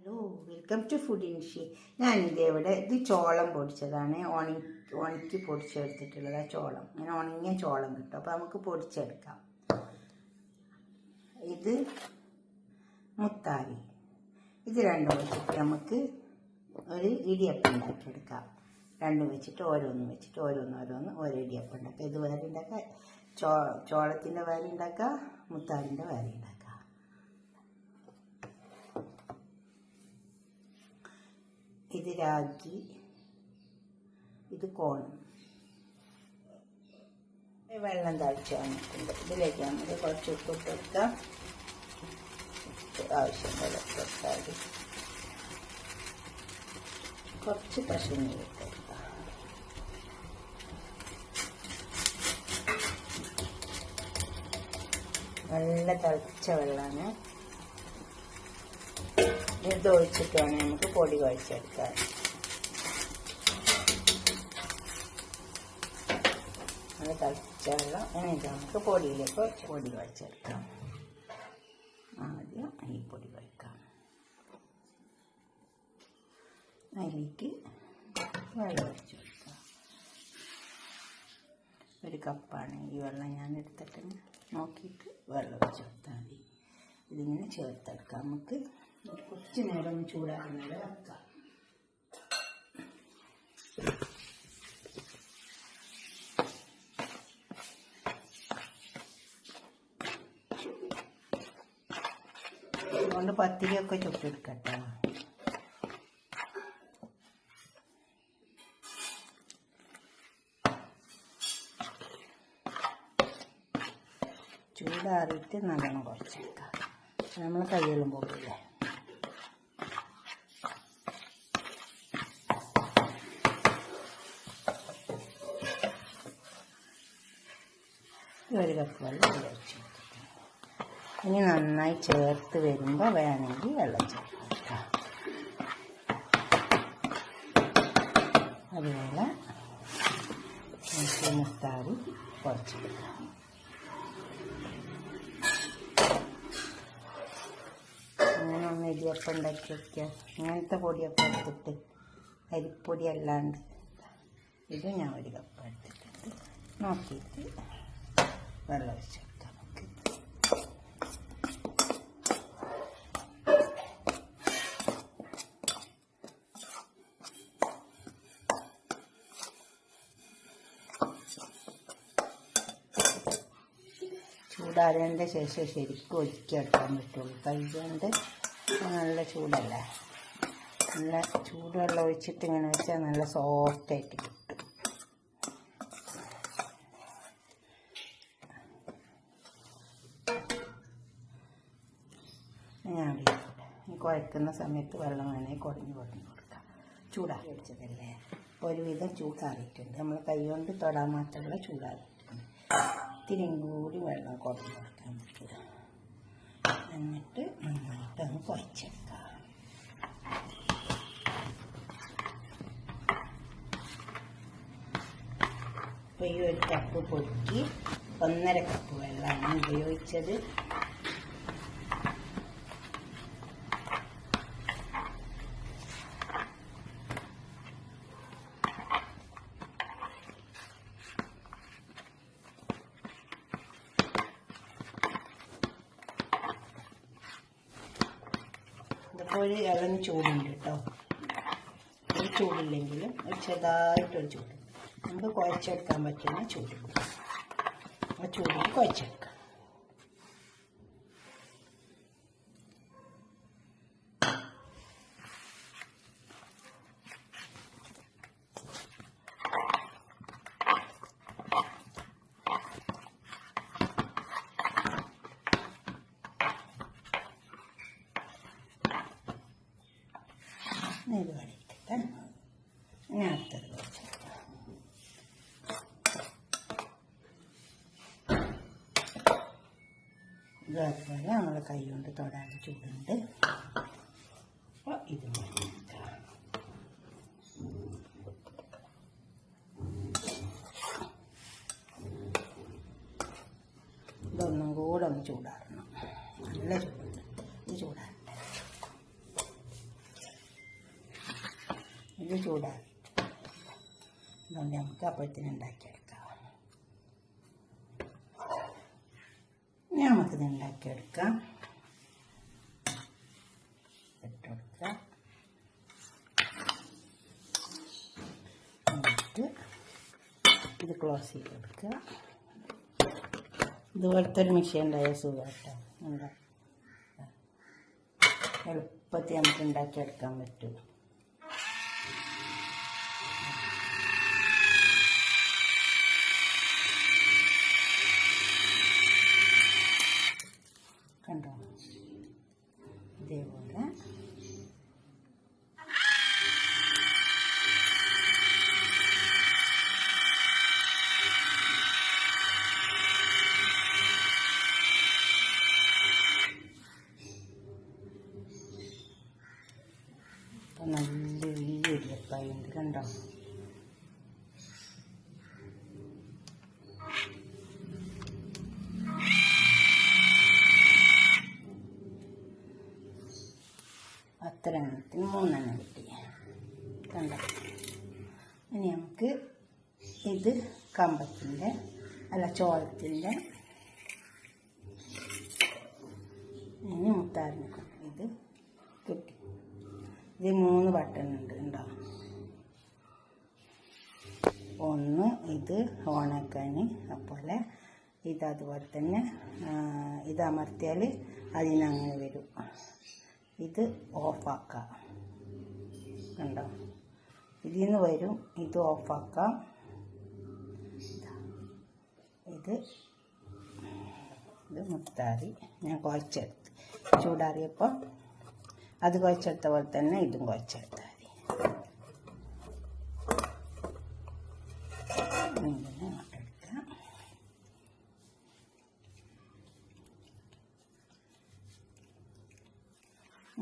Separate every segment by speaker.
Speaker 1: Hello, welcome to food ഇൻഷി. ഞാനിതേവിടെ ഇത് ചോളം പൊടിച്ചതാണ്. ഉണക്കി പൊടിച്ചെടുത്തിട്ടുള്ളത്. ആ ചോളം അങ്ങനെ ഉണങ്ങിയ ചോളം കിട്ടും. അപ്പോൾ നമുക്ക് പൊടിച്ചെടുക്കാം. ഇത് മുത്താരി. ഇത് രണ്ടും വെച്ചിട്ട് നമുക്ക് ഒരു ഇടിയപ്പം ഉണ്ടാക്കിയെടുക്കാം. രണ്ടും വെച്ചിട്ട് ഓരോന്ന് ഓരോ ഇടിയപ്പം ഉണ്ടാക്കാം. ഇത് വേറെ ഉണ്ടാക്കാം, ചോളത്തിൻ്റെ വേറെ ഉണ്ടാക്കാം, മുത്താരിൻ്റെ വേറെ ഉണ്ടാക്കാം. ഇത് രാഗി, ഇത് കോൺ. വെള്ളം തളിച്ച് വന്നിട്ടുണ്ട്. ഇതിലേക്ക് നമുക്ക് കുറച്ച് ഉപ്പിട്ട് കൊടുക്കാം. ആവശ്യമുള്ള കൊടുത്താൽ കുറച്ച് പശുവിന് ഇട്ട് കൊടുക്കാം. നല്ല തിളച്ച വെള്ളമാണ്. ഇത് ഒഴിച്ചിട്ട് വേണം നമുക്ക് പൊടി കുഴച്ചെടുക്കാൻ. നല്ല തിളച്ച വെള്ളം എന്നിട്ട് നമുക്ക് പൊടിയിലേക്ക് കുറച്ച് പൊടി കുഴച്ചെടുക്കാം. ആദ്യം ഈ പൊടി കുഴക്കാം. അതിലേക്ക് വെള്ളം ഒഴിച്ച് കൊടുക്കാം. ഒരു കപ്പാണ് ഈ വെള്ളം ഞാൻ എടുത്തിട്ട് നോക്കിയിട്ട് വെള്ളം ഒഴിച്ച് കൊടുത്താൽ മതി. ഇതിങ്ങനെ ചേർത്തെടുക്കാം. നമുക്ക് കുറച്ച് നേരം ഒന്ന് ചൂടാക്കുന്നവരെ വെക്കാം. അതുകൊണ്ട് പത്തിരിയൊക്കെ ചുട്ടെടുക്കട്ടെ. ചൂടാറിയിട്ട് നല്ലോണം കുറച്ചെടുക്കാം. നമ്മൾ കയ്യെല്ലാം പോകില്ലേ. ഒരു കപ്പ് വെള്ളം ഒഴിച്ച് ഇനി നന്നായി ചേർത്ത് വരുമ്പോൾ വേണമെങ്കിൽ വെള്ളം ചേർക്കാം. അതുപോലെ മുത്താറി കുറച്ചെടുക്കാം. അങ്ങനെ ഒന്ന് ഇടിയപ്പം ഉണ്ടാക്കി വയ്ക്കുക. ഇങ്ങനത്തെ പൊടിയപ്പം എടുത്തിട്ട് അരിപ്പൊടി അല്ലാണ്ട് ഇത് ഞാൻ ഒരു കപ്പ് എടുത്തിട്ടുണ്ട്. നോക്കിയിട്ട് വെള്ളം ഒഴിച്ച് കൊടുക്കാം. നമുക്ക് ചൂടാറിയതിൻ്റെ ശേഷം ശരിക്കും ഒഴിച്ചെടുക്കാൻ പറ്റുള്ളൂ. കൈകൊണ്ട് നല്ല ചൂടല്ലേ. നല്ല ചൂടുവെള്ളം ഒഴിച്ചിട്ട് ഇങ്ങനെ വെച്ചാൽ നല്ല സോഫ്റ്റായിട്ട് കിട്ടും. ഞാൻ കുഴക്കുന്ന സമയത്ത് വെള്ളം വേണമെങ്കിൽ കുടഞ്ഞു കൊടുക്കാം. ചൂടാക്കി വെച്ചതല്ലേ, ഒരുവിധം ചൂടാറിയിട്ടുണ്ട്. നമ്മൾ കൈ കൊണ്ട് തൊടാൻ മാത്രമുള്ള ചൂടാറിയിട്ടുണ്ട്. ഇത്തിരിയും കൂടി വെള്ളം കുടഞ്ഞു കൊടുക്കാൻ പറ്റുക. എന്നിട്ട് നന്നായിട്ട് ഒന്ന് കുഴച്ചെടുക്കാം. അപ്പോൾ ഈ ഒരു കപ്പ് പൊടിക്ക് 1.5 കപ്പ് വെള്ളമാണ് ഉപയോഗിച്ചത്. ഇതിപ്പോൾ ഒരു ഇളം ചൂടുണ്ട് കേട്ടോ. ഒരു ചൂടില്ലെങ്കിലും ഒരു ചെറുതായിട്ടൊരു ചൂട് നമുക്ക് കുഴച്ചെടുക്കാൻ പറ്റുന്ന ചൂട്. ആ ചൂടിൽ കുഴച്ചെടുക്കാം. ഇത് വടിക്കട്ടെ. ഇനി അടുത്തത് കുഴച്ചെടുക്കാം. ഇതുപോലെ നമ്മൾ കൈ കൊണ്ട് തൊടാൻ ചൂടുണ്ട്. അപ്പോൾ ഇത് വടിക്കാം. ഇതൊന്നും കൂടെ ഒന്ന് ചൂടാറണം. നല്ല ചൂടുണ്ട്. ഇത് ചൂടാറട്ടെ. ഇത് ചൂടാറി. അതുകൊണ്ട് നമുക്ക് അപ്പോഴത്തേന് ഉണ്ടാക്കിയെടുക്കാം. നമുക്കിത് ഉണ്ടാക്കിയെടുക്കാം. ഇട്ടുകൊടുക്കാം. എന്നിട്ട് ഇത് ക്ലോസ് ചെയ്ത് കൊടുക്കുക. ഇതുപോലത്തെ ഒരു മെഷീൻ ഉണ്ടായ സുഖമായിട്ടോ. എന്താ എളുപ്പത്തിൽ നമുക്ക് ഉണ്ടാക്കിയെടുക്കാൻ പറ്റും. കണ്ടോ? ഇതേപോലെ നല്ല വലിയ ഇടിയപ്പായുണ്ട്. കണ്ടോ? അത്ര എണ്ണത്തിന് 3 എണ്ണം കിട്ടി. കണ്ടോ? ഇനി നമുക്ക് ഇത് കമ്പത്തിൻ്റെ ചോളത്തിൻ്റെ ഇനി മുത്താറിനെ കൊണ്ട് ഇത് കിട്ടി. ഇത് 3 ബട്ടൺ ഉണ്ട്. ഉണ്ടോ? ഒന്ന് ഇത് ഓണാക്കാൻ, അതുപോലെ ഇതതുപോലെ തന്നെ ഇത് അമർത്തിയാൽ അതിനങ്ങനെ വരും. ഇത് ഓഫാക്കാം. കണ്ടോ? ഇതിൽ നിന്ന് വരും. ഇത് ഓഫാക്കാം. ഇത് മുത്താറി ഞാൻ കുഴച്ചെടുത്ത് ചൂടാറിയപ്പോൾ അത് കുഴച്ചെടുത്ത പോലെ തന്നെ ഇതും കുഴച്ചെടുത്താൽ മതി. ഇങ്ങനെ അങ്ങോട്ടെടുക്കാം.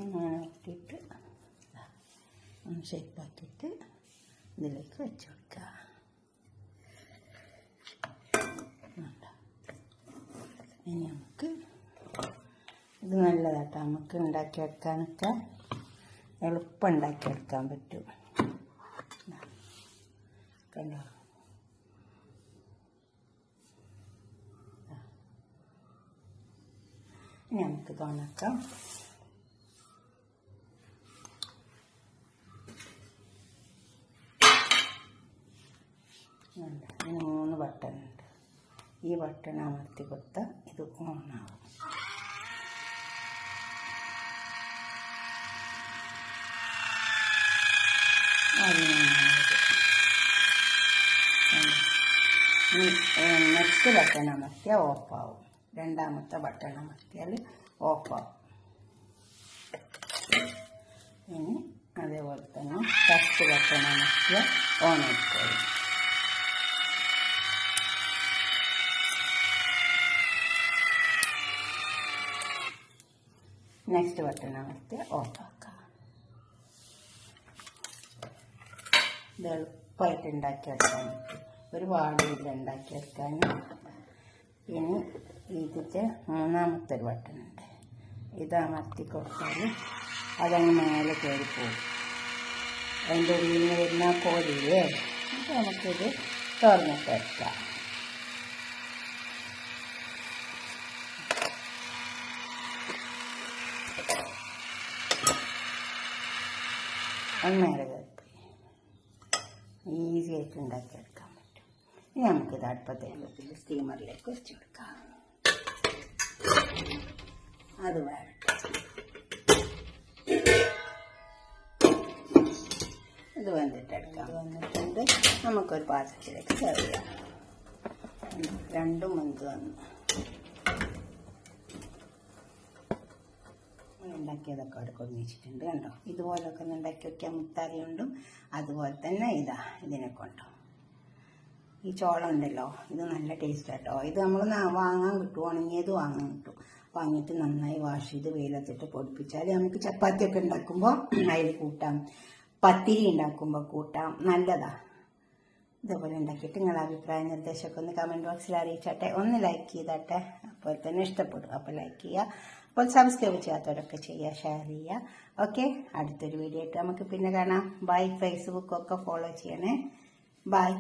Speaker 1: അങ്ങനെ ഇട്ടിട്ട് ഒന്ന് ഷേപ്പാക്കിയിട്ട് ഇതിലേക്ക് വെച്ച് കൊടുക്കുക. ഇനി നമുക്ക് ഇത് നല്ലതാട്ടോ. നമുക്ക് ഉണ്ടാക്കിയെടുക്കാനൊക്കെ എളുപ്പം ഉണ്ടാക്കിയെടുക്കാൻ പറ്റും. കണ്ടോ? ഇനി നമുക്ക് തോന്നാക്കാം. ഇതിന് 3 ബട്ടൺ ഉണ്ട്. ഈ ബട്ടൺ അമർത്തി കൊടുത്താൽ ഇത് ഓണാവും. നെക്സ്റ്റ് ബട്ടൺ അമർത്തിയാൽ ഓഫാവും. 2ാമത്തെ ബട്ടൺ അമർത്തിയാൽ ഓഫാവും. ഇനി അതേപോലെ തന്നെ ഫസ്റ്റ് ബട്ടൺ അമർത്തിയാൽ ഓൺ ആയിക്കോളും. നെക്സ്റ്റ് ബട്ടൺ അമർത്തിയാൽ ഓഫാക്കാം. ഇത് എളുപ്പമായിട്ട് ഉണ്ടാക്കിയെടുക്കാൻ പറ്റും. ഒരുപാട് ഇതിൽ ഉണ്ടാക്കിയെടുക്കാൻ. ഇനി ഇതിൻ്റെ 3ാമത്തെ ഒരു ബട്ടൺ ഉണ്ട്. ഇത് അമർത്തി കൊടുത്താൽ അതങ്ങ് മേലെ കയറി പോകും. അതിൻ്റെ ഉള്ളിൽ നിന്ന് വരുന്ന കോഴിയില്ലേ, അപ്പോൾ നമുക്കിത് തുറന്നിട്ടെടുക്കാം. മേലെ കയറി ഈസി ആയിട്ട് ഉണ്ടാക്കിയെടുക്കാൻ പറ്റും. ഇനി നമുക്കിത് അടുപ്പത്തേക്ക് സ്റ്റീമറിലേക്ക് വെച്ച് കൊടുക്കാം. അത് വരട്ടെ. ഇത് വന്നിട്ടെടുക്കാം. വന്നിട്ടുണ്ട്. നമുക്കൊരു പാത്രത്തിലേക്ക് സെർവ് ചെയ്യാം. 2ഉം വെന്ത് വന്നു. ഉണ്ടാക്കിയതൊക്കെ അവിടെ കൊണ്ടുവച്ചിട്ടുണ്ട്. കണ്ടോ? ഇതുപോലൊക്കെ ഒന്ന് ഉണ്ടാക്കി വയ്ക്കാൻ മുത്താറി കൊണ്ടും അതുപോലെ തന്നെ ഇതിനെ കൊണ്ടും. ഈ ചോളം ഉണ്ടല്ലോ, ഇത് നല്ല ടേസ്റ്റ് കേട്ടോ. ഇത് നമ്മൾ വാങ്ങാൻ കിട്ടും. ഉണങ്ങിയത് വാങ്ങാൻ കിട്ടും. വാങ്ങിയിട്ട് നന്നായി വാഷ് ചെയ്ത് വെയിലത്തിട്ട് പൊടിപ്പിച്ചാൽ നമുക്ക് ചപ്പാത്തിയൊക്കെ ഉണ്ടാക്കുമ്പോൾ അതിൽ കൂട്ടാം. പത്തിരി ഉണ്ടാക്കുമ്പോൾ കൂട്ടാം. നല്ലതാ. ഇതേപോലെ ഉണ്ടാക്കിയിട്ട് നിങ്ങളുടെ അഭിപ്രായ നിർദ്ദേശമൊക്കെ ഒന്ന് കമൻറ്റ് ബോക്സിൽ അറിയിച്ചാട്ടെ. ഒന്ന് ലൈക്ക് ചെയ്താട്ടെ, അപ്പോൾ തന്നെ ഇഷ്ടപ്പെടും. അപ്പോൾ ലൈക്ക് ചെയ്യുക, അപ്പോൾ സബ്സ്ക്രൈബ് ചെയ്യാത്തവരൊക്കെ ചെയ്യുക, ഷെയർ ചെയ്യുക. ഓക്കെ, അടുത്തൊരു വീഡിയോ ആയിട്ട് നമുക്ക് പിന്നെ കാണാം. ബൈ. ഫേസ്ബുക്കൊക്കെ ഫോളോ ചെയ്യണേ. ബൈ.